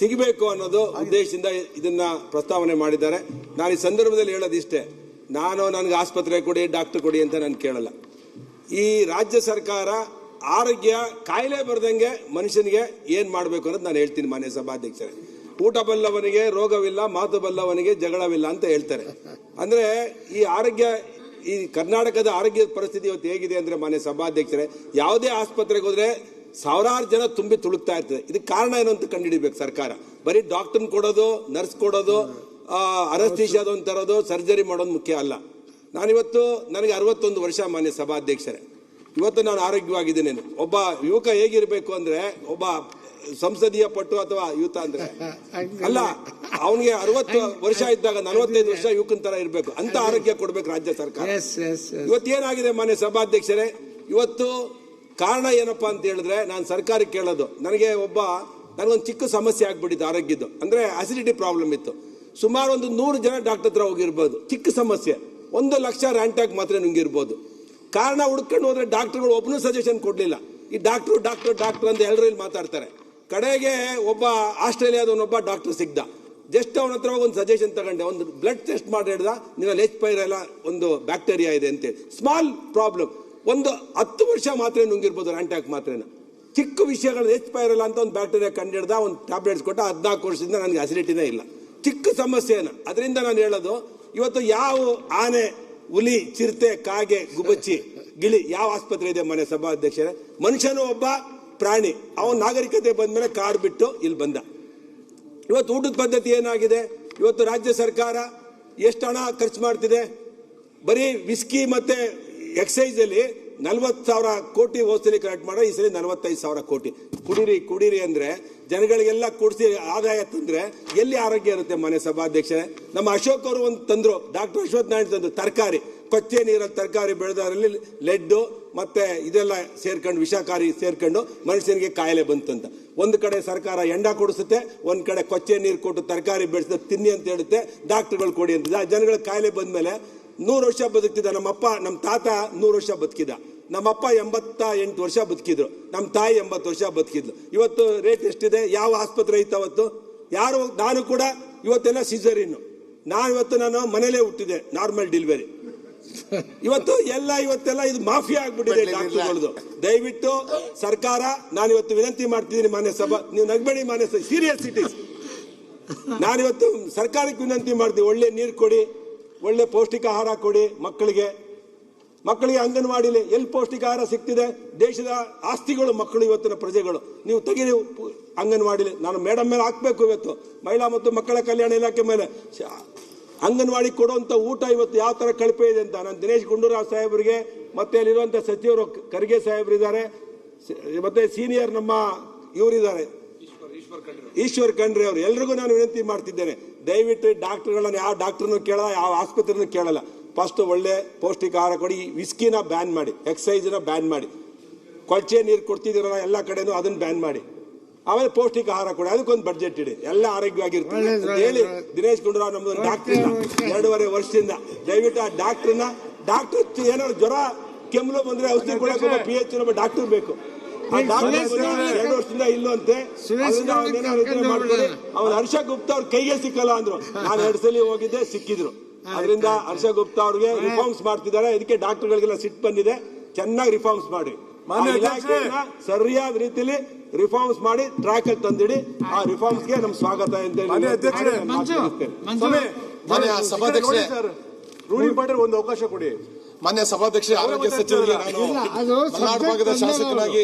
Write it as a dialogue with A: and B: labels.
A: ಸಿಗಬೇಕು ಅನ್ನೋದು ಉದ್ದೇಶದಿಂದ ಇದನ್ನ ಪ್ರಸ್ತಾವನೆ ಮಾಡಿದ್ದಾರೆ. ನಾನು ಈ ಸಂದರ್ಭದಲ್ಲಿ ಹೇಳೋದಿಷ್ಟೇ, ನನಗೆ ಆಸ್ಪತ್ರೆ ಕೊಡಿ, ಡಾಕ್ಟರ್ ಕೊಡಿ ಅಂತ ನಾನು ಕೇಳಲ್ಲ. ಈ ರಾಜ್ಯ ಸರ್ಕಾರ ಆರೋಗ್ಯ ಕಾಯಿಲೆ ಬರ್ದಂಗೆ ಮನುಷ್ಯನಿಗೆ ಏನ್ ಮಾಡಬೇಕು ಅನ್ನೋದು ನಾನು ಹೇಳ್ತೀನಿ. ಮಾನ್ಯ ಸಭಾಧ್ಯಕ್ಷರೇ, ಊಟ ಬಲ್ಲವನಿಗೆ ರೋಗವಿಲ್ಲ, ಮಾತು ಬಲ್ಲವನಿಗೆ ಜಗಳವಿಲ್ಲ ಅಂತ ಹೇಳ್ತಾರೆ. ಅಂದ್ರೆ ಈ ಆರೋಗ್ಯ, ಈ ಕರ್ನಾಟಕದ ಆರೋಗ್ಯದ ಪರಿಸ್ಥಿತಿ ಇವತ್ತು ಹೇಗಿದೆ ಅಂದ್ರೆ ಮಾನ್ಯ ಸಭಾಧ್ಯಕ್ಷರೇ, ಯಾವುದೇ ಆಸ್ಪತ್ರೆಗೆ ಹೋದ್ರೆ ಸಾವಿರಾರು ಜನ ತುಂಬಿ ತುಳುಕ್ತಾ ಇರ್ತದೆ. ಇದಕ್ಕೆ ಕಾರಣ ಏನು ಅಂತ ಕಂಡುಹಿಡಿಬೇಕು ಸರ್ಕಾರ. ಬರೀ ಡಾಕ್ಟರ್ ಕೊಡೋದು, ನರ್ಸ್ ಕೊಡೋದು, ಅನಸ್ಥೀಶಿಯಾದೊಂದು ತರೋದು, ಸರ್ಜರಿ ಮಾಡೋದು ಮುಖ್ಯ ಅಲ್ಲ. ನಾನಿವತ್ತು, ನನಗೆ 61 ವರ್ಷ ಮಾನ್ಯ ಸಭಾಧ್ಯಕ್ಷರೇ. ಇವತ್ತು ನಾನು ಆರೋಗ್ಯವಾಗಿದ್ದೇನೆ. ಒಬ್ಬ ಯುವಕ ಹೇಗಿರ್ಬೇಕು ಅಂದ್ರೆ, ಒಬ್ಬ ಸಂಸದೀಯ ಪಟ್ಟು ಅಥವಾ ಯುವತ ಅಂದ್ರೆ ಅಲ್ಲ, ಅವನಿಗೆ 60 ವರ್ಷ ಇದ್ದಾಗ 45 ವರ್ಷ ಯುವಕನ ತರ ಇರ್ಬೇಕು ಅಂತ ಆರೋಗ್ಯ ಕೊಡ್ಬೇಕು ರಾಜ್ಯ ಸರ್ಕಾರ. ಇವತ್ತೇನಾಗಿದೆ ಮಾನ್ಯ ಸಭಾಧ್ಯಕ್ಷರೇ, ಇವತ್ತು ಕಾರಣ ಏನಪ್ಪಾ ಅಂತ ಹೇಳಿದ್ರೆ, ನಾನು ಸರ್ಕಾರಕ್ಕೆ ಕೇಳೋದು, ನನಗೊಂದು ಚಿಕ್ಕ ಸಮಸ್ಯೆ ಆಗ್ಬಿಟ್ಟಿತ್ತು ಆರೋಗ್ಯದ್ದು. ಅಂದ್ರೆ ಅಸಿಡಿಟಿ ಪ್ರಾಬ್ಲಮ್ ಇತ್ತು. ಸುಮಾರು ಒಂದು 100 ಜನ ಡಾಕ್ಟರ್ ಹತ್ರ ಹೋಗಿರ್ಬೋದು. ಚಿಕ್ಕ ಸಮಸ್ಯೆ, 1 ಲಕ್ಷ ರ್ಯಾಂಟ್ಯಾಕ್ ಮಾತ್ರ ನುಂಗಿರ್ಬೋದು. ಕಾರಣ ಹುಡ್ಕೊಂಡು ಹೋದ್ರೆ ಡಾಕ್ಟರ್ಗಳು ಒಬ್ಬನು ಸಜೆಷನ್ ಕೊಡ್ಲಿಲ್ಲ. ಈ ಡಾಕ್ಟರ್ ಡಾಕ್ಟರ್ ಡಾಕ್ಟರ್ ಅಂತ ಎಲ್ಲರೂ ಇಲ್ಲಿ ಮಾತಾಡ್ತಾರೆ. ಕಡೆಗೆ ಒಬ್ಬ ಆಸ್ಟ್ರೇಲಿಯಾದವನೊಬ್ಬ ಡಾಕ್ಟರ್ ಸಿಗ್ದ. ಜಸ್ಟ್ ಅವನ ಹತ್ರ ಒಂದು ಸಜೆಷನ್ ತಗೊಂಡೆ, ಒಂದು ಬ್ಲಡ್ ಟೆಸ್ಟ್ ಮಾಡಿ ಹೇಳ್ದ, ನಿನ್ನಲ್ಲಿ H. pylori ಒಂದು ಬ್ಯಾಕ್ಟೀರಿಯಾ ಇದೆ ಅಂತೇಳಿ. ಸ್ಮಾಲ್ ಪ್ರಾಬ್ಲಮ್, ಒಂದು 10 ವರ್ಷ ಮಾತ್ರ ನುಂಗಿರ್ಬೋದು ರ್ಯಾಂಟ್ಯಾಕ್ ಮಾತ್ರೇನ. ಚಿಕ್ಕ ವಿಷಯಗಳು, H. pylori ಅಂತ ಒಂದು ಬ್ಯಾಕ್ಟೀರಿಯಾ ಕಂಡು ಹಿಡ್ದ, ಒಂದು ಟ್ಯಾಬ್ಲೆಟ್ಸ್ ಕೊಟ್ಟ. 14 ವರ್ಷದಿಂದ ನನಗೆ ಅಸಿಡಿಟಿನೇ ಇಲ್ಲ. ಚಿಕ್ಕ ಸಮಸ್ಯೆನ. ಅದರಿಂದ ನಾನು ಹೇಳೋದು, ಇವತ್ತು ಯಾವ ಆನೆ, ಹುಲಿ, ಚಿರತೆ, ಕಾಗೆ, ಗುಬ್ಬಚ್ಚಿ, ಗಿಳಿ ಯಾವ ಆಸ್ಪತ್ರೆ ಇದೆ ಮಾನ್ಯ ಸಭಾಧ್ಯಕ್ಷರೇ? ಮನುಷ್ಯನು ಒಬ್ಬ ಪ್ರಾಣಿ. ಅವನ ನಾಗರಿಕತೆ ಬಂದ್ಮೇಲೆ ಕಾಡು ಬಿಟ್ಟು ಇಲ್ಲಿ ಬಂದ. ಇವತ್ತು ಊಟದ ಪದ್ಧತಿ ಏನಾಗಿದೆ? ಇವತ್ತು ರಾಜ್ಯ ಸರ್ಕಾರ ಎಷ್ಟು ಹಣ ಖರ್ಚು ಮಾಡ್ತಿದೆ? ಬರೀ ವಿಸ್ಕಿ ಮತ್ತೆ ಎಕ್ಸೈಸ್ ಅಲ್ಲಿ 40,000 ಕೋಟಿ ಹೋದ್ಸಲಿ ಕಲೆಕ್ಟ್ ಮಾಡೋ, ಈ ಸಲ 45,000 ಕೋಟಿ. ಕುಡೀರಿ ಅಂದ್ರೆ ಜನಗಳಿಗೆಲ್ಲ ಕೂಡಿಸಿ ಆದಾಯ ತಂದ್ರೆ ಎಲ್ಲಿ ಆರೋಗ್ಯ ಇರುತ್ತೆ ಮಾನ್ಯ ಸಭಾಧ್ಯಕ್ಷರೇ? ನಮ್ಮ ಅಶೋಕ್ ಅವರು ಒಂದು ತಂದ್ರು, ಡಾಕ್ಟರ್ ಅಶ್ವಥ್ ನಾರಾಯಣ್ ತಂದ್ರು, ತರಕಾರಿ, ಕೊಚ್ಚೆ ನೀರಲ್ಲಿ ತರಕಾರಿ ಬೆಳೆದವರಲ್ಲಿ ಲೆಡ್ಡು ಮತ್ತೆ ಇದೆಲ್ಲ ಸೇರ್ಕೊಂಡು, ವಿಷಕಾರಿ ಸೇರ್ಕೊಂಡು ಮನುಷ್ಯನಿಗೆ ಕಾಯಿಲೆ ಬಂತಂತ. ಒಂದು ಕಡೆ ಸರ್ಕಾರ ಎಂಡ ಕೊಡಿಸುತ್ತೆ, ಒಂದ್ ಕಡೆ ಕೊಚ್ಚೆ ನೀರು ಕೊಟ್ಟು ತರಕಾರಿ ಬೆಳೆಸ ತಿನ್ನಿ ಅಂತ ಹೇಳುತ್ತೆ, ಡಾಕ್ಟರ್ಗಳು ಕೊಡಿ ಅಂತ. ಜನಗಳ ಕಾಯಿಲೆ ಬಂದ್ಮೇಲೆ 100 ವರ್ಷ ಬದುಕ್ತಿದ್ದ ನಮ್ಮ ತಾತ 100 ವರ್ಷ ಬದುಕಿದ. ನಮ್ಮಪ್ಪ 88 ವರ್ಷ ಬದುಕಿದ್ರು. ನಮ್ಮ ತಾಯಿ 80 ವರ್ಷ ಬದುಕಿದ್ಲು. ಇವತ್ತು ರೇಟ್ ಎಷ್ಟಿದೆ? ಯಾವ ಆಸ್ಪತ್ರೆ ಇತ್ತು ಅವತ್ತು? ಯಾರು? ನಾನು ಕೂಡ ಇವತ್ತೆಲ್ಲ ಸಿಸರಿನ್. ನಾನು ಮನೇಲೇ ಹುಟ್ಟಿದೆ, ನಾರ್ಮಲ್ ಡೆಲಿವರಿ. ಇವತ್ತೆಲ್ಲ ಇದು ಮಾಫಿಯಾ ಆಗ್ಬಿಟ್ಟಿದೆ ಡಾಕ್ಟರ್ಗಳದು. ದಯವಿಟ್ಟು ಸರ್ಕಾರ, ನಾನಿವತ್ತು ವಿನಂತಿ ಮಾಡ್ತಿದ್ದೀನಿ ಮಾನ್ಯ ಸಭಾ, ನೀವು ನಗಬೇಡಿ ಮಾನ್ಯ ಸೀರಿಯಸ್ ಇಟ್ ಇಸ್. ನಾನಿವತ್ತು ಸರ್ಕಾರಕ್ಕೆ ವಿನಂತಿ ಮಾಡ್ತೀವಿ, ಒಳ್ಳೆ ನೀರು ಕೊಡಿ, ಒಳ್ಳೆ ಪೌಷ್ಟಿಕ ಆಹಾರ ಕೊಡಿ ಮಕ್ಕಳಿಗೆ. ಅಂಗನವಾಡಿಲಿ ಎಲ್ಲಿ ಪೌಷ್ಟಿಕ ಆಹಾರ ಸಿಗ್ತಿದೆ? ದೇಶದ ಆಸ್ತಿಗಳು ಮಕ್ಕಳು, ಇವತ್ತಿನ ಪ್ರಜೆಗಳು. ನೀವು ತೆಗೀರಿ ಅಂಗನವಾಡಿಲಿ. ನಾನು ಮೇಡಮ್ ಮೇಲೆ ಹಾಕ್ಬೇಕು ಇವತ್ತು, ಮಹಿಳಾ ಮತ್ತು ಮಕ್ಕಳ ಕಲ್ಯಾಣ ಇಲಾಖೆ ಮೇಲೆ. ಅಂಗನವಾಡಿ ಕೊಡುವಂತ ಊಟ ಇವತ್ತು ಯಾವ ತರ ಕಳಪೆ ಇದೆ ಅಂತ ನಾನು ದಿನೇಶ್ ಗುಂಡೂರಾವ್ ಸಾಹೇಬರಿಗೆ, ಮತ್ತೆ ಅಲ್ಲಿರುವಂತ ಸಚಿವರು ಖರ್ಗೆ ಸಾಹೇಬರು ಇದ್ದಾರೆ, ಮತ್ತೆ ಸೀನಿಯರ್ ನಮ್ಮ ಇವರಿದ್ದಾರೆ ಈಶ್ವರ್ ಖಂಡ್ರೆ ಅವರು, ಎಲ್ರಿಗೂ ನಾನು ವಿನಂತಿ ಮಾಡ್ತಿದ್ದೇನೆ, ದಯವಿಟ್ಟು ಡಾಕ್ಟರ್ಗಳನ್ನ ಯಾವ ಡಾಕ್ಟರ್ನು ಕೇಳಲ್ಲ, ಯಾವ ಆಸ್ಪತ್ರೆನೂ ಕೇಳಲ್ಲ. ಫಸ್ಟ್ ಒಳ್ಳೆ ಪೌಷ್ಟಿಕ ಆಹಾರ ಕೊಡಿ. ವಿಸ್ಕಿನ ಬ್ಯಾನ್ ಮಾಡಿ, ಎಕ್ಸೈಸ್ನ ಬ್ಯಾನ್ ಮಾಡಿ, ಕೊಳಚೆ ನೀರು ಕೊಡ್ತಿದ್ದೀರಲ್ಲ ಎಲ್ಲ ಕಡೆನೂ ಅದನ್ನ ಬ್ಯಾನ್ ಮಾಡಿ. ಆಮೇಲೆ ಪೌಷ್ಟಿಕ ಆಹಾರ ಕೊಡಿ, ಅದಕ್ಕೊಂದು ಬಡ್ಜೆಟ್ ಇಡಿ, ಎಲ್ಲ ಆರೋಗ್ಯವಾಗಿರ್ತೀವಿ ಅಂತ ಹೇಳಿ ದಿನೇಶ್ ಗುಂಡೂರಾವ್ ನಮ್ದೊಂದು ಡಾಕ್ಟರ್ ಇಲ್ಲ 2.5 ವರ್ಷದಿಂದ. ದಯವಿಟ್ಟು ಆ ಡಾಕ್ಟರ್ ಏನಾದ್ರು ಜ್ವರ ಕೆಮ್ಮಲು ಬಂದ್ರೆ ಔಷಧಿ ಕೊಡಕ್ಕೆ PH ಡಾಕ್ಟರ್ ಬೇಕು. ಆ ಡಾಕ್ಟರ್ 2 ವರ್ಷದಿಂದ ಇಲ್ಲಂತೆ. ಅವ್ನು ಹರ್ಷ ಗುಪ್ತಾ ಅವ್ರ ಕೈಗೆ ಸಿಕ್ಕಲ್ಲ ಅಂದ್ರು. ನಾನು 2 ಸಲ ಹೋಗಿದ್ದೆ, ಸಿಕ್ಕಿದ್ರು. ಅದರಿಂದ ಹರ್ಷ ಗುಪ್ತಾ ಅವ್ರಿಗೆ ರಿಫಾರ್ಮ್ಸ್ ಮಾಡ್ತಿದ್ದಾರೆ. ಇದಕ್ಕೆ ಡಾಕ್ಟರ್ಗಳಿಗೆಲ್ಲ ಸಿಟ್ಟು ಬಂದಿದೆ. ಚೆನ್ನಾಗಿ ರಿಫಾರ್ಮ್ಸ್ ಮಾಡಿ, ಸರಿಯಾದ ರೀತಿಯಲ್ಲಿ ರಿಫಾರ್ಮ್ಸ್ ಮಾಡಿ ಟ್ರ್ಯಾಕ್ ಅಲ್ಲಿ ತಂದಿಡಿ. ಆ ರಿಫಾರ್ಮ್ಸ್ಗೆ ನಮ್ ಸ್ವಾಗತ ಅಂತ ರೂಲಿಂಗ್ ಪಾರ್ಟಿ ಒಂದು ಅವಕಾಶ ಕೊಡಿ.
B: ಮಾನ್ಯ ಸಭಾಧ್ಯಕ್ಷ, ಆರೋಗ್ಯ ಸಚಿವರಿಗೆ ನಾನು ಮಲೆನಾಡು ಭಾಗದ ಶಾಸಕನಾಗಿ